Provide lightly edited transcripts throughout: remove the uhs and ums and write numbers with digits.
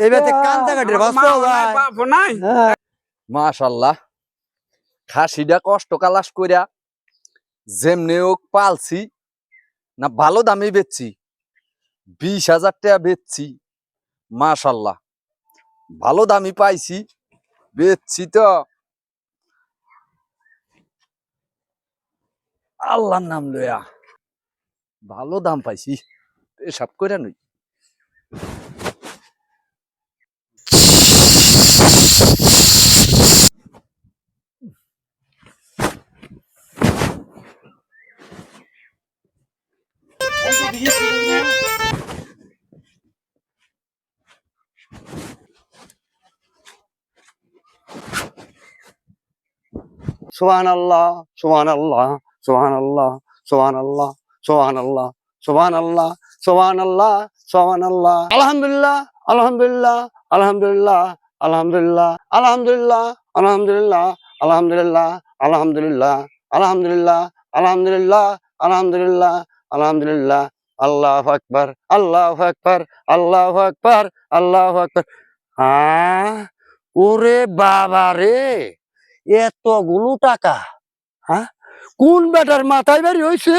এবারে কান্দাকাটির বাস্তব নাই মাশাআল্লাহ খাসিটা কষ্ট কালাস কইরা যেমনে হোক পালছি না ভালো দামে বেচছি 20,000 টাকা বেচছি মাশাআল্লাহ ভালো দামই পাইছি বেচছি তো আল্লাহর নাম লয়া ভালো দাম পাইছি এসব কইরা নই সুবহানাল্লাহ সুবহানাল্লাহ সুবহানাল্লাহ সুবহানাল্লাহ সুবহানাল্লাহ সুবহানাল্লাহ সুবহানাল্লাহ সুবহানাল্লাহ আলহামদুলিল্লাহ আলহামদুলিল্লাহ আলহামদুলিল্লাহ আলহামদুলিল্লাহ আলহামদুলিল্লাহ আলহামদুলিল্লাহ আলহামদুলিল্লাহ আলহামদুলিল্লাহ আলহামদুলিল্লাহ আলহামদুলিল্লাহ আলহামদুলিল্লাহ আলহামদুলিল্লাহ আল্লাহু আকবার আল্লাহু আকবার আল্লাহু আকবার আল্লাহু আকবার ওরে বাবা রে এতগুলো টাকা হ্যাঁ কোন বেটার মাথায় বাড়ি হয়েছে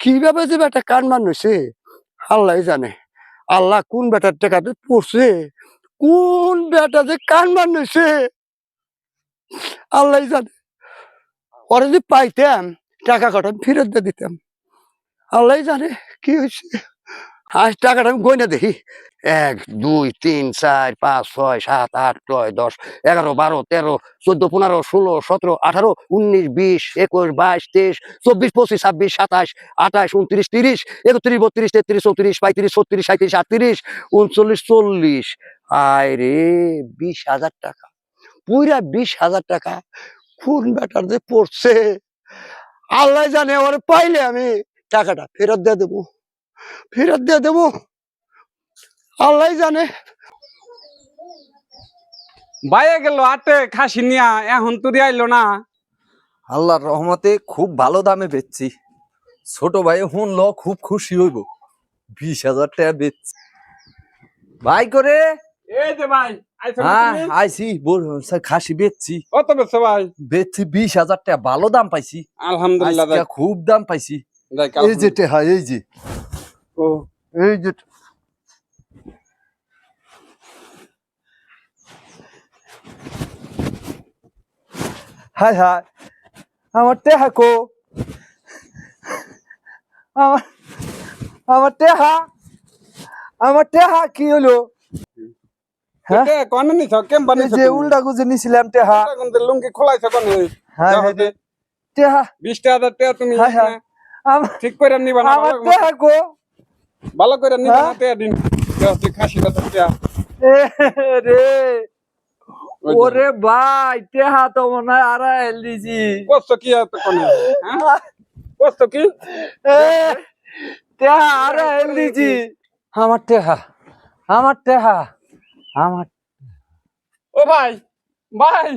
কিভাবে যে বেটা কান মান হয়েছে আল্লাহ জানে আল্লাহ কোন বেটার টাকাতে পড়ছে কোন বেটা যে কান মান হয়েছে আল্লাহ জানে ওরা যদি পাইতাম টাকা কটা ফেরত দিয়ে দিতাম আল্লাহ জানে কি হয়েছে আজ টাকাটা আমি গয়না দেখি 1 2 3 4 5 6 7 8 9 10 11 12 13 14 15 16 17 18 19 20 21 22 23 24 25 26 27 28 29 30 31 32 33 34 35 36 37 38 39 40 আয় রে 20,000 টাকা পুরা 20,000 টাকা কোন বেটার যে পড়ছে আল্লাহ জানে ওরে পাইলে আমি টাকাটা ফেরত দিয়ে দেবো আল্লাহ জানে বাইরে গেল আটে খাসি নিয়া এখন তুই আইলো না আল্লাহর রহমতে খুব ভালো দামে বেচছি ছোট ভাই শুনলো খুব খুশি হইব 20,000 টাকা বেচছি ভাই করে এই যে ভাই হ্যাঁ আইছি খাসি বেচছি কত বেচছো ভাই বেচছি 20,000 টাকা ভালো দাম পাইছি আলহামদুলিল্লাহ আজকে খুব দাম পাইছি এই যে টেহা এই যে ও এই যে হাই হাই আমার টেহা কো আমার টেহা কি হলো হ্যাঁ কোন নিছ কেম বানিছ যে উল্টা গুজে নিছিলাম টেহা কিন্তু লুঙ্গি খোলাইছ কোন হ্যাঁ টেহা 20,000 টাকা তুমি ঠিক করে নিবা না আমার টেহা কো ভালো করে নিবা না টাকা দিন তুই খাসি কত টাকা রে ওরে ভাই টেহা তো মনে হয় আর এলজি কষ্ট কি এত কোন হ্যাঁ কষ্ট কি টেহা আর এলজি আমার টেহা আমার ও ভাই ভাই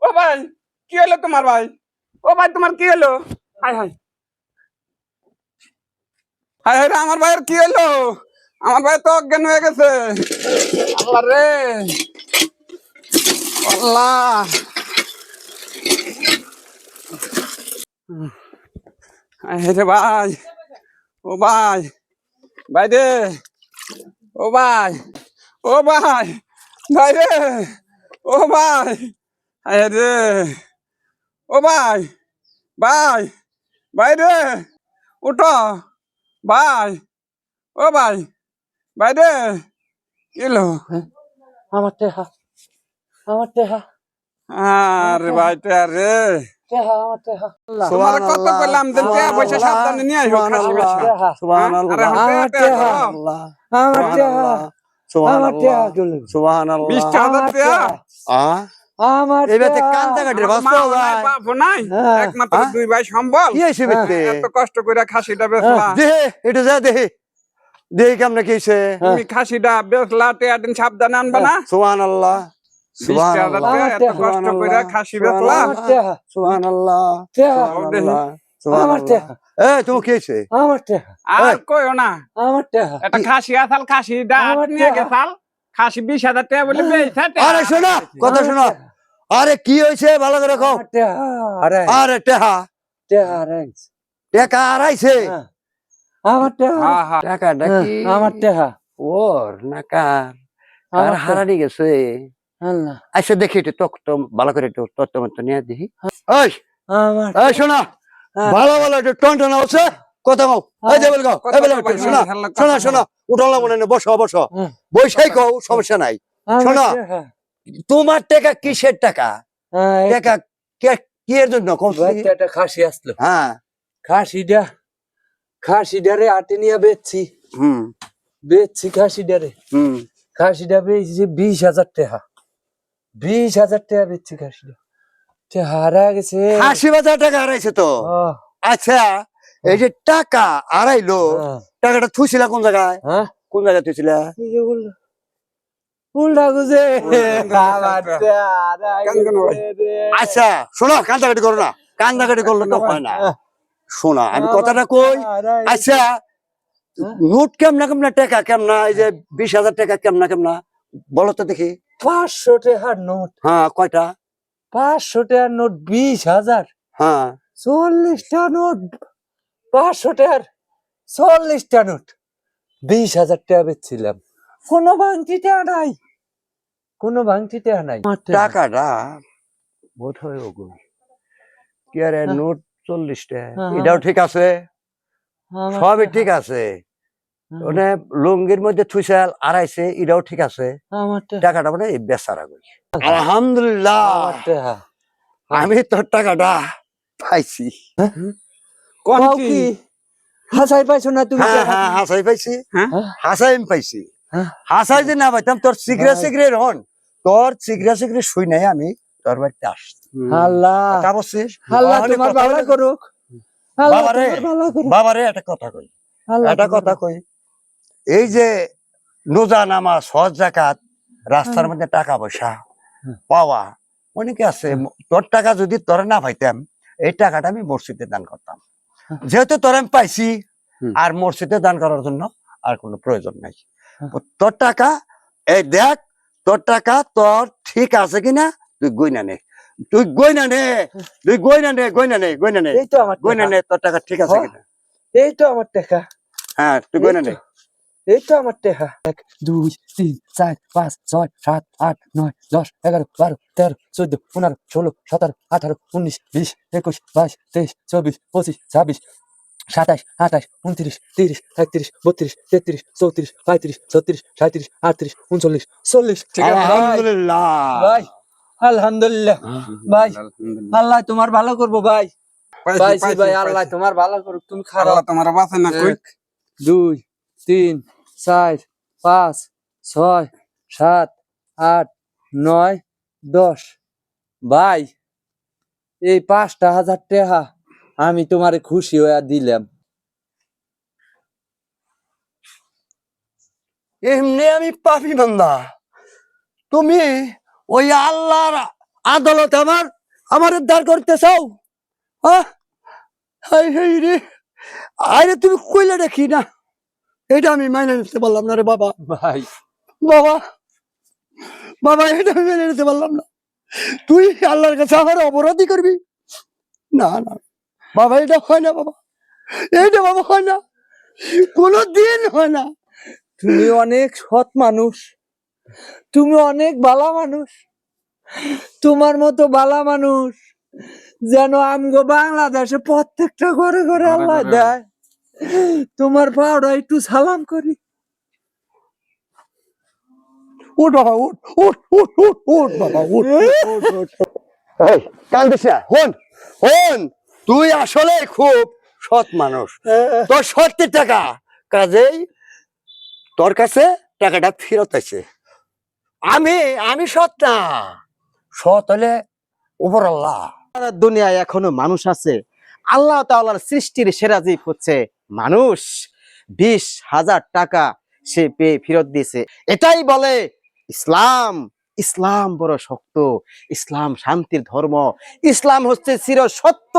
ও ভাই কি হলো তোমার ভাই ও ভাই তোমার কি হলো হাই হাই হাই হাই আমার ভাইয়ের কি হলো আমার ভাই তো অজ্ঞান হয়ে গেছে আল্লাহ রে আল্লাহ রে ভাই ও ভাই ভাই রে ও ভাই ও ভাই ভাই রে ও ভাই রে ও ভাই ভাই ভাই রে উঠো ভাই ও ভাই ভাই রে কিলো আমার টেহা আরে ভাই রে আমার টেহা তোমার কত কইলাম যে টাকা পয়সা সাবধানে নিয়ে আইও খাসি বেশা সুবহানাল্লাহ আমার টেহা 20,000 টাকা আমার এবারে কান্দাকাটির বাস্তব বাপ নাই একমাত্র দুই ভাই সম্বল কি হইছে বেতে এত কষ্ট করে খাসিটা বেচলা দেহে এটা যা দেহে কেমনে কি হইছে তুমি খাসিটা বেচলা টাকা দিন সাবধানে আনবা না সুবহানাল্লাহ 20,000 টাকা এত কষ্ট করে খাসি বেচলা সুবহানাল্লাহ আমার টেহা তুমি কি হইছে আর কইও না এটা খাসি আসাল খাসি নিয়ে গেছাল খাসি 20,000 টাকা বলে বেচা আরে শোনো কথা শোনো আরে কি হয়েছে ভালো করে কও আরে টেহা টাকা আড়াইছে হ্যাঁ হ্যাঁ টাকাটা কি আমার টেহা ওর না কার আর আমার হারানি গেছে আল্লাহ আচ্ছা দেখি একটু তক্ত ভালো করে একটু তত্ত্ব মতো নিয়ে দেখি ওই আমার এই শোনা ভালো ভালো একটু টন টন হচ্ছে কথা কও এই যে বল গাও এই বল শোনা শোনা শোনা উঠলা মনে নেই বসো বসো বৈশাই কও সমস্যা নাই শোনো তোমার টাকা কিসের টাকা টাকা কি এর জন্য কও তো দেখি। একটা খাসি আসলো হ্যাঁ খাসিডারে আটে নিয়ে বেচছি খাসিডারে খাসিটা বেচছি 20,000 টাকা 20,000 টাকা বেচছি খাসিটা হারা গেছে আশি হাজার টাকা হারাইছে তো আচ্ছা এই যে টাকা আড়াইলো টাকাটা থুইছিলা কোন জায়গায় হ্যাঁ কোন জায়গায় থুইছিলা এই যে বললো উল্টা গুজে আচ্ছা শোনো কান্দাকাটি করো না কান্দাকাটি করলে তো হয় না শোনা আমি কথাটা কই আচ্ছা নোট কেমনা কেমনা টাকা কেমনা এই যে 20,000 টাকা কেমনা কেমনা বলো তো দেখি 500 টাকার নোট হ্যাঁ কয়টা 500 টাকার নোট 20,000 হ্যাঁ 40টা নোট 500 টাকার 40টা নোট 20,000 টাকা বেচছিলাম কোনো ভাঙতিটা নাই কোনো ভাঙতিটা নাই টাকাটা বোধ হয় ওগুলো কি আরে নোট 40টা এটাও ঠিক আছে সবই ঠিক আছে মানে লুঙ্গির মধ্যে থুইসাল আড়াইছে এটাও ঠিক আছে টাকাটা মানে বেচারা কই আলহামদুলিল্লাহ আমি তোর টাকাটা পাইছি কোন কও কি কি হাসাই পাইছো না তুমি হ্যাঁ হ্যাঁ হাসাই পাইছি হ্যাঁ হাসাই আমি পাইছি হ্যাঁ। হাসাই যে না পাইতাম তোর সিগরে সিগরে রন তোর সিগরে সিগরে শুই নাই আমি তোর বাড়িতে আসছি আল্লাহ কথা বলছিস আল্লাহ তোমার ভালো করুক আল্লাহ বাবারে তোমার ভালো করুক বাবারে একটা কথা কই আল্লাহ একটা তোমার কথা কই এই যে রোজা নামাজ হজ যাকাত রাস্তার মধ্যে টাকা পয়সা পাওয়া অনেকে আছে তোর টাকা যদি তোর না পাইতাম এই টাকাটা আমি মসজিদে দান করতাম যেহেতু তোর আমি পাইছি আর মসজিদে দান করার জন্য আর কোনো প্রয়োজন নাই তোর টাকা এই দেখ তোর টাকা তোর ঠিক আছে কিনা তুই গইনা নে তুই গইনা নে তুই গইনা নে গইনা নে গইনা নে এই তো আমার গইনা নে তোর টাকা ঠিক আছে কিনা এই তো আমার টাকা হ্যাঁ তুই গইনা নে এই তো আমার টাকা 1 2 3 4 5 6 7 8 9 10 11 12 13 14 15 16 17 18 19 20 21 22 23 24 25 26 27 28 29 30 31 32 33 34 35 36 37 38 39 40 ঠিক আছে ভাই। আলহামদুলিল্লাহ ভাই আলহামদুলিল্লাহ ভাই আল্লাহ তোমার ভালো করবো ভাই পাইছি ভাই আল্লাহ তোমার ভালো করুক তুমি খারাপ আল্লাহ তোমার বাঁচে না কই 1 2 3 4 5 6 7 8 9 10 ভাই এই 5,000 টাকা আমি তোমারে খুশি হইয়া দিলাম এমনি আমি পাপি বান্দা তুমি ওই আল্লাহর আদালত আমার উদ্ধার করতে চাও হাই হাই রে আরে তুমি কইলে দেখি না এটা আমি মাইনে নিতে পারলাম না রে বাবা ভাই বাবা বাবা এটা আমি মেনে নিতে পারলাম না তুই আল্লাহর কাছে আমার অপরাধী করবি না না বাবা এটা হয় না বাবা এইটা বাবা হয় না কোনো দিন হয় না তুমি অনেক সৎ মানুষ তুমি অনেক ভালো মানুষ তোমার মতো ভালো মানুষ যেন আমগো বাংলাদেশে প্রত্যেকটা ঘরে ঘরে আল্লাহ দেয় তোমার পাওয়া একটু সালাম করি উঠ বাবা উঠ উঠ উঠ উঠ উঠ বাবা উঠ উঠ, উঠ, উঠ। এই কান্দিস না হন হন তুই আসলে খুব সৎ মানুষ তোর সত্যি টাকা কাজেই তোর কাছে টাকাটা ফেরত আছে আমি সৎ না সৎ হলে উপর আল্লাহ দুনিয়ায় এখনো মানুষ আছে আল্লাহ তাআলার সৃষ্টির সেরা জীব হচ্ছে মানুষ 20,000 টাকা সে পেয়ে ফেরত দিয়েছে এটাই বলে ইসলাম ইসলাম বড় শক্ত ইসলাম শান্তির ধর্ম ইসলাম হচ্ছে চির সত্য